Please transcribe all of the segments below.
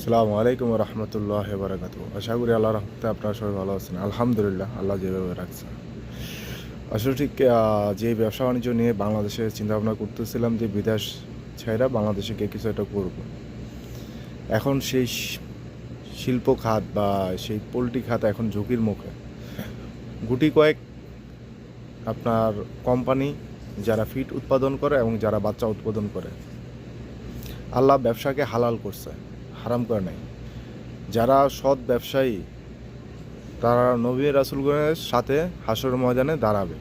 আসসালামু আলাইকুম রহমতুল্লাহ বারাকাতু। আশা করি আল্লাহর রহমতে আপনারা সবাই ভালো আছেন। আলহামদুলিল্লাহ, আল্লাহ যেভাবে রাখছে। আসলে ঠিক যে ব্যবসা বাণিজ্য নিয়ে বাংলাদেশে চিন্তাভাবনা করতেছিলাম যে বিদেশ ছেড়ে বাংলাদেশে গিয়ে কিছু একটা করব। এখন সেই শিল্প খাত বা সেই পোলট্রি খাত এখন ঝুঁকির মুখে। গুটি কয়েক আপনার কোম্পানি যারা ফিড উৎপাদন করে এবং যারা বাচ্চা উৎপাদন করে, আল্লাহ ব্যবসাকে হালাল করছে, হারাম করে নাই। যারা সৎ ব্যবসায়ী তারা নবী রাসূলগণের সাথে হাসরের ময়দানে দাঁড়াবে।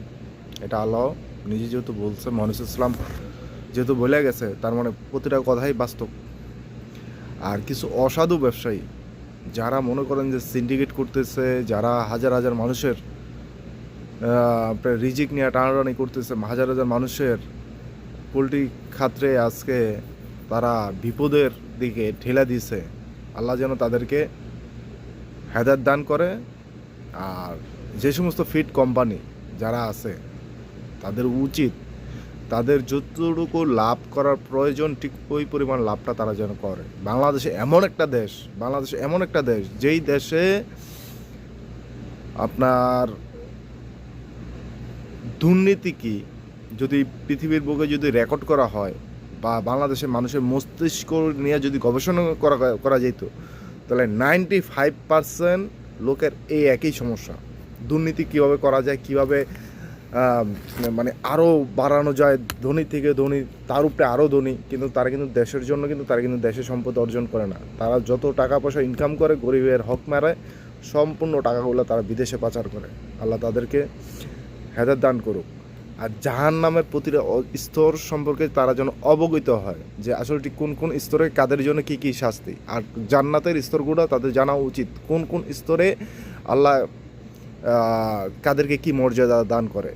এটা আল্লাহ নিজে যেহেতু বলছে, মুহাম্মদ ইসলাম যেহেতু বলে গেছে, তার মানে প্রতিটা কথাই বাস্তব। আর কিছু অসাধু ব্যবসায়ী যারা মনে করেন যে সিন্ডিকেট করতেছে, যারা হাজার হাজার মানুষের আপনার রিজিক নিয়ে টানাটানি করতেছে, হাজার হাজার মানুষের পোলট্রি খাত্রে আজকে তারা বিপদের দিকে ঠেলা দিয়েছে। আল্লাহ যেন তাদেরকে হেদায়েত দান করে। আর যে সমস্ত ফিড কোম্পানি যারা আছে তাদের উচিত তাদের যতটুকু লাভ করার প্রয়োজন ঠিক ওই পরিমাণ লাভটা তারা যেন করে। বাংলাদেশে এমন একটা দেশ যেই দেশে আপনার দুর্নীতি কি যদি পৃথিবীর বুকে যদি রেকর্ড করা হয় বা বাংলাদেশের মানুষের মস্তিষ্ক নিয়ে যদি গবেষণা করা যেত, তাহলে 95% লোকের এই একই সমস্যা। দুর্নীতি কীভাবে করা যায়, কীভাবে মানে আরও বাড়ানো যায়, ধনী থেকে ধনী, তার উপরে আরও ধনী, কিন্তু তারা কিন্তু দেশের জন্য কিন্তু তারা কিন্তু দেশের সম্পদ অর্জন করে না। তারা যত টাকা পয়সা ইনকাম করে গরিবের হক মারায়, সম্পূর্ণ টাকাগুলো তারা বিদেশে পাচার করে। আল্লাহ তাদেরকে হেদায়েত দান করুক। আর জাহান্নামের প্রতিটা স্তর সম্পর্কে তারা যেন অবগত হয় যে আসলে ঠিক কোন কোন স্তরে কাদের জন্য কী কী শাস্তি, আর জান্নাতের স্তরগুলো তাদের জানা উচিত কোন কোন স্তরে আল্লাহ কাদেরকে কি মর্যাদা দান করে।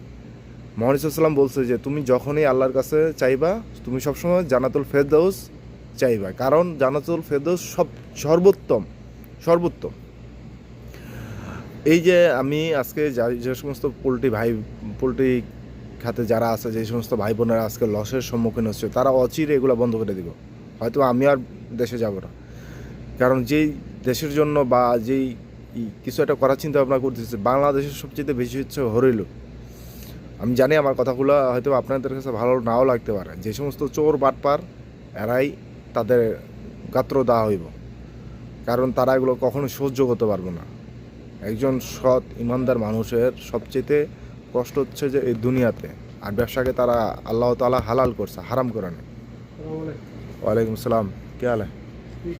মুহাম্মদ সাল্লাম বলছে যে তুমি যখনই আল্লাহর কাছে চাইবা, তুমি সবসময় জান্নাতুল ফেরদৌস চাইবা, কারণ জান্নাতুল ফেরদৌস সর্বোত্তম। এই যে আমি আজকে যে সমস্ত পোলট্রি খাতে যারা আছে, যে সমস্ত ভাই বোনেরা আজকে লসের সম্মুখীন হচ্ছে, তারা অচিরে এগুলো বন্ধ করে দিব। হয়তো আমি আর দেশে যাব না, কারণ যেই দেশের জন্য বা যেই কিছু একটা করার চিন্তা ভাবনা করতেছে, বাংলাদেশের সবচেয়ে বেশি হচ্ছে হরিলু। আমি জানি আমার কথাগুলো হয়তো আপনাদের কাছে ভালো নাও লাগতে পারে। যে সমস্ত চোর বাটপার এরাই তাদের গাত্র দেওয়া হইব, কারণ তারা এগুলো কখনো সহ্য করতে পারবে না। একজন সৎ ইমানদার মানুষের সবচেয়ে কষ্ট হচ্ছে যে এই দুনিয়াতে, আর ব্যবসাকে তারা আল্লাহ তাআলা হালাল করছে, হারাম করে না। ওয়ালাইকুম আসসালাম, কে হাল है?